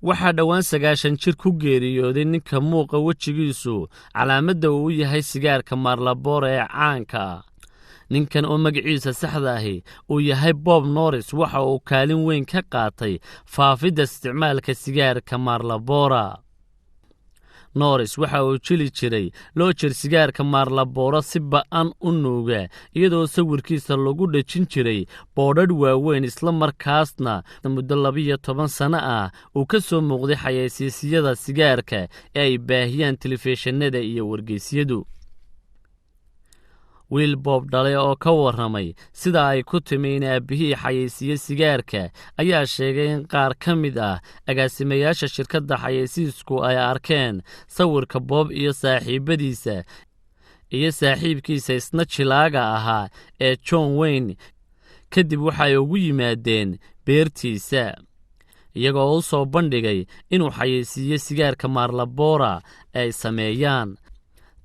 waxaa dhowaan 90 jir ku geeriyooday ninka muuqa wejigiisu calaamadda uu yahay sigaarka Marlboro ee caanka ah. ninkan oo magaciisa saxda ahi uu yahay Bob Norris waxa uu kaalin weyn ka qaatay faafidda isticmaalka sigaarka Marlboro. Norris waxa uu jili jiray loo jir sigaarka Marlboro si ba'an u nuuga iyadoo sawirkiisa lagu dhajin jiray boodhadh waaweyn isla markaasna muddo 12 sano ah uu ka soo muuqday xayeysiisyada sigaarka ee ay baahiyaan telefishinada iyo wargeysyadu. wiil Bob dhalay oo ka warramay sida ay ku timi in aabihii xayeysiye sigaarka ayaa sheegay in qaar ka mid ah agaasimayaasha shirkadda xayeysiisku ay arkeen sawirka Bob iyo saaxiibadiisa iyo saaxiibkiisa isna jilaaga ahaa ee John Wayne kadib waxay ugu yimaadeen beertiisa iyagoo u soo bandhigay inuu xayeysiye sigaarka Marlboro ay sameeyaan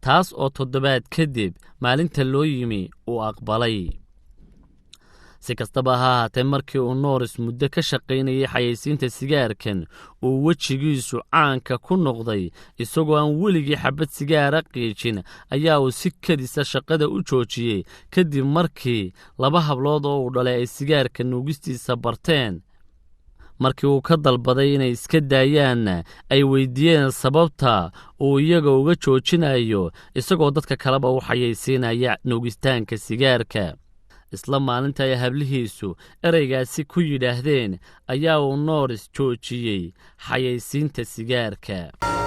taas oo toddobaad kadib maalinta loo yimi uu aqbalay. si kastaba ha ahaatee markii uu Norris muddo ka shaqaynayay xayeysiinta sigaarkan uu wejigiisu caanka ku noqday isagoo aan weligii xabad sigaara qiijin ayaa uu si kadisa shaqada u joojiyey kadib markii 2 hablood oo uu dhalay ay sigaarka nuugistiisa barteen. markii uu ka dalbaday inay iska daayaan ay weydiiyeen sababta uu iyaga uga joojinayo isagoo dadka kaleba u xayeysiinaya nuugistaanka sigaarka. isla maalinta ay hablihiisu ereygaasi ku yidhaahdeen ayaa uu Norris joojiyey xayeysiinta sigaarka.